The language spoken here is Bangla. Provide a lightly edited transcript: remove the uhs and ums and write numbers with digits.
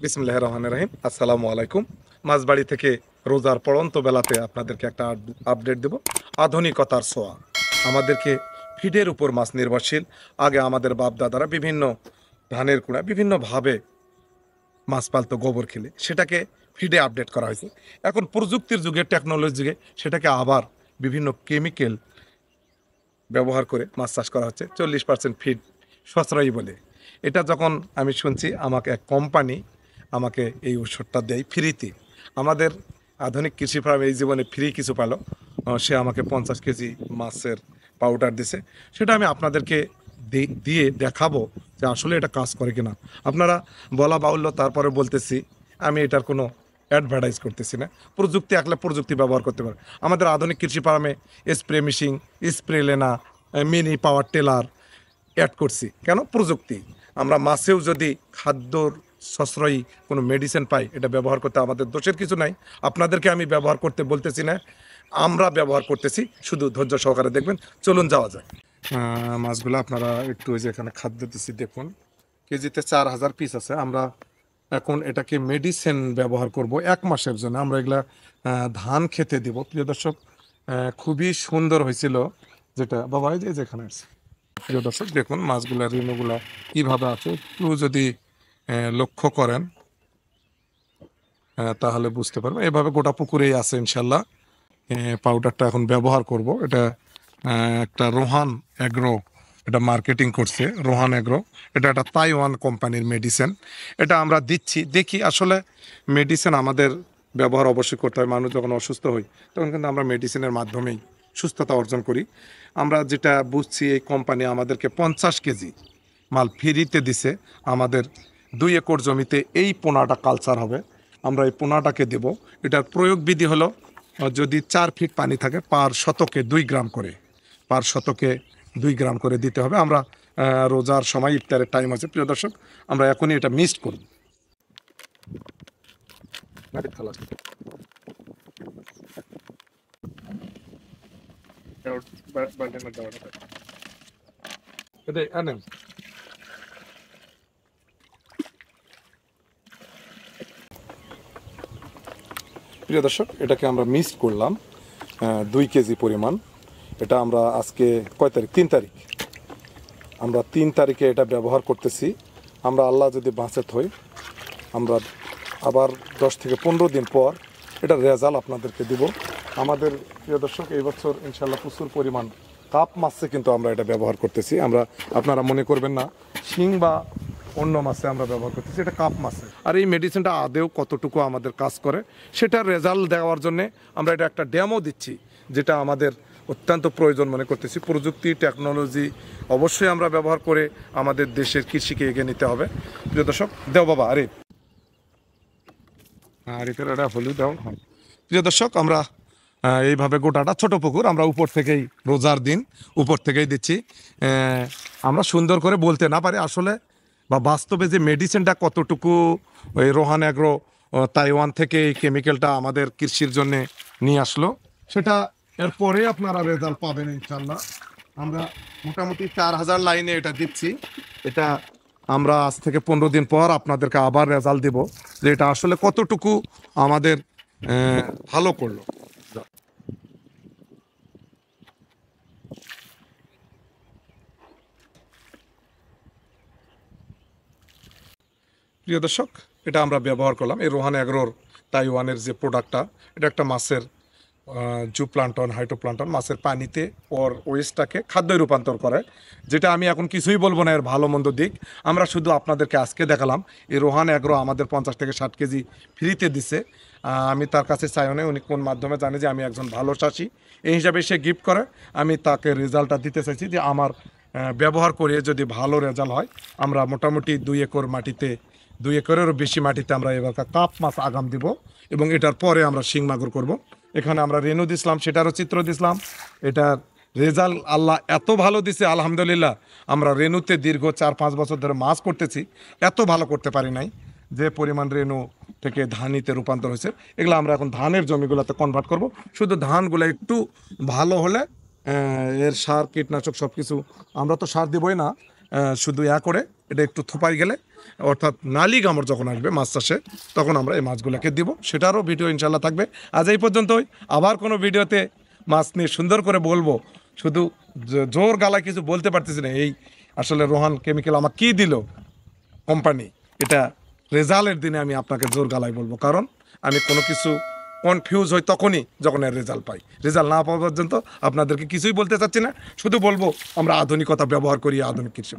বিসমিল্লাহির রহমানির রহিম। আসসালামু আলাইকুম। মাঝবাড়ি থেকে রোজার পড়ন্ত বেলাতে আপনাদেরকে একটা আপডেট দেব। আধুনিকতার ছোঁয়া। আমাদেরকে ফিডের উপর মাছ নির্ভরশীল। আগে আমাদের বাপ দাদারা বিভিন্ন ধানের কুড়া বিভিন্নভাবে মাছ পালতো গোবর খেলে, সেটাকে ফিডে আপডেট করা হয়েছে। এখন প্রযুক্তির যুগে, টেকনোলজির যুগে সেটাকে আবার বিভিন্ন কেমিক্যাল ব্যবহার করে মাছ চাষ করা হচ্ছে 40% ফিড সাশ্রয়ী বলে। এটা যখন আমি শুনছি, আমাকে এক কোম্পানি আমাকে এই ওষুধটা দেয় ফ্রিতে। আমাদের আধুনিক কৃষি ফার্ম এই জীবনে ফ্রি কিছু পেল। সে আমাকে 50 কেজি মাছের পাউডার দিছে। সেটা আমি আপনাদেরকে দিয়ে দেখাবো যে আসলে এটা কাজ করে কিনা। আপনারা বলা বাহুল্য, তারপরে বলতেছি আমি এটার কোনো অ্যাডভার্টাইজ করতেছি না। প্রযুক্তি একলা প্রযুক্তি ব্যবহার করতে পারে। আমাদের আধুনিক কৃষি ফার্মে স্প্রে মেশিন, স্প্রে লেনা, মিনি পাওয়ার টেলার অ্যাড করছি। কেন? প্রযুক্তি। আমরা মাছেও যদি খাদ্যর সাশ্রয়ী কোনো মেডিসিন পাই, এটা ব্যবহার করতে আমাদের দোষের কিছু নাই। আপনাদেরকে আমি ব্যবহার করতে বলতেছি না, আমরা ব্যবহার করতেছি। শুধু ধৈর্য সহকারে দেখবেন। চলুন যাওয়া যায়। মাছগুলো আপনারা একটু ওই যে এখানে খাদ্য দিচ্ছি, দেখুন কেজিতে 4000 পিস আছে। আমরা এখন এটাকে মেডিসিন ব্যবহার করব 1 মাসের জন্য। আমরা এগুলা ধান খেতে দিব। প্রিয় দর্শক, খুবই সুন্দর হয়েছিল যেটা বাবা এই যে যেখানে আছে। প্রিয় দর্শক দেখুন মাছগুলা, রেণুগুলা কিভাবে আছে একটু যদি লক্ষ্য করেন তাহলে বুঝতে পারবেন। এভাবে গোটা পুকুরেই আছে ইনশাল্লাহ। পাউডারটা এখন ব্যবহার করব। এটা একটা রোহান অ্যাগ্রো এটা মার্কেটিং করছে। রোহান অ্যাগ্রো এটা একটা তাইওয়ান কোম্পানির মেডিসিন। এটা আমরা দিচ্ছি, দেখি আসলে মেডিসিন আমাদের ব্যবহার অবশ্যই করতে হয়। মানুষ যখন অসুস্থ হই তখন কিন্তু আমরা মেডিসিনের মাধ্যমেই সুস্থতা অর্জন করি। আমরা যেটা বুঝছি, এই কোম্পানি আমাদেরকে 50 কেজি মাল ফ্রিতে দিছে। আমাদের 2 একর জমিতে এই পোনাটা কালচার হবে। আমরা এই পোনাটাকে দেব। এটার প্রয়োগ বিধি হলো, যদি 4 ফিট পানি থাকে পার শতকে 2 গ্রাম করে, পার শতকে 2 গ্রাম করে দিতে হবে। আমরা রোজার সময় ইফতারের টাইম আছে প্রিয় দর্শক, আমরা এখনই এটা মিক্সড করব। প্রিয় দর্শক, এটাকে আমরা মিক্সড করলাম 2 কেজি পরিমাণ। এটা আমরা আজকে কয় তারিখ? 3 তারিখ। আমরা 3 তারিখে এটা ব্যবহার করতেছি। আমরা আল্লাহ যদি বাঁচে হই, আমরা আবার 10 থেকে 15 দিন পর এটা রেজাল্ট আপনাদেরকে দিব। আমাদের প্রিয় দর্শক, এই বছর ইনশাল্লাহ প্রচুর পরিমাণ কাপ মাছে কিন্তু আমরা এটা ব্যবহার করতেছি। আমরা, আপনারা মনে করবেন না শিং বা অন্য মাছে আমরা ব্যবহার করতেছি, এটা কাপ মাছে। আর এই মেডিসিনটা আদেও কতটুকু আমাদের কাজ করে সেটার রেজাল্ট দেওয়ার জন্যে আমরা এটা একটা ডেমো দিচ্ছি, যেটা আমাদের অত্যন্ত প্রয়োজন মনে করতেছি। প্রযুক্তি, টেকনোলজি অবশ্যই আমরা ব্যবহার করে আমাদের দেশের কৃষিকে এগিয়ে নিতে হবে। প্রিয় দর্শক, দেও বাবা, আরে এটা হলুদ দাও। প্রিয় দর্শক, আমরা এইভাবে গোটাটা, ছোট পুকুর, আমরা উপর থেকেই রোজার দিন উপর থেকেই দিচ্ছি। আমরা সুন্দর করে বলতে না পারি আসলে, বা বাস্তবে যে মেডিসিনটা কতটুকু ওই রোহান অ্যাগ্রো তাইওয়ান থেকে এই কেমিক্যালটা আমাদের কৃষির জন্য নিয়ে আসলো, সেটা এরপরে আপনারা রেজাল্ট পাবেন ইনশাল্লাহ। আমরা মোটামুটি 4000 লাইনে এটা দিচ্ছি। এটা আমরা আজ থেকে 15 দিন পর আপনাদেরকে আবার রেজাল্ট দিব যে এটা আসলে কতটুকু আমাদের ভালো করলো। প্রিয় দর্শক, এটা আমরা ব্যবহার করলাম এই রোহান অ্যাগ্রোর তাইওয়ানের যে প্রোডাক্টটা। এটা একটা মাছের জুপ্লান্টন, হাইটোপ্লান্টন, মাছের পানিতে ওর ওয়েস্টটাকে খাদ্যে রূপান্তর করে। যেটা আমি এখন কিছুই বলবো না এর ভালো মন্দ দিক, আমরা শুধু আপনাদেরকে আজকে দেখালাম। এই রোহান অ্যাগ্রো আমাদের 50 থেকে 60 কেজি ফ্রিতে দিছে। আমি তার কাছে চাইও না, উনি কোন মাধ্যমে জানে যে আমি একজন ভালো চাষি, এই হিসাবে সে গিফট করে। আমি তাকে রেজাল্টটা দিতে চাইছি যে আমার ব্যবহার করে যদি ভালো রেজাল্ট হয়, আমরা মোটামুটি 2 একর মাটিতে, 2 একরেরও বেশি মাটিতে আমরা এবার কাপ মাছ আগাম দিব, এবং এটার পরে আমরা শিং মাগুর করব। এখানে আমরা রেনু দিছিলাম, সেটারও চিত্র দিছিলাম। এটার রেজাল্ট আল্লাহ এত ভালো দিছে আলহামদুলিল্লাহ। আমরা রেনুতে দীর্ঘ 4-5 বছর ধরে মাছ করতেছি, এত ভালো করতে পারি নাই যে পরিমাণ রেনু থেকে ধানিতে রূপান্তর হয়েছে। এগুলো আমরা এখন ধানের জমিগুলোতে কনভার্ট করব। শুধু ধানগুলো একটু ভালো হলে এর সার, কীটনাশক সব কিছু আমরা তো সার দিবই না, শুধু করে এটা একটু থোপাই গেলে অর্থাৎ নালি গামর যখন আসবে মাছ চাষে, তখন আমরা এই মাছগুলোকে দিব, সেটারও ভিডিও ইনশাল্লাহ থাকবে। আজ এই পর্যন্তই, আবার কোনো ভিডিওতে মাছ নিয়ে সুন্দর করে বলবো। শুধু জোর গালায় কিছু বলতে পারতেছি না। এই আসলে রোহান কেমিক্যাল আমাকে কী দিল কোম্পানি, এটা রেজাল্টের দিনে আমি আপনাকে জোর গালায় বলবো, কারণ আমি কোনো কিছু কনফিউজ হই তখনই যখন এর রেজাল্ট পাই। রেজাল্ট না পাওয়া পর্যন্ত আপনাদেরকে কিছুই বলতে চাচ্ছি না, শুধু বলবো আমরা আধুনিকতা ব্যবহার করি, আধুনিক কৃষি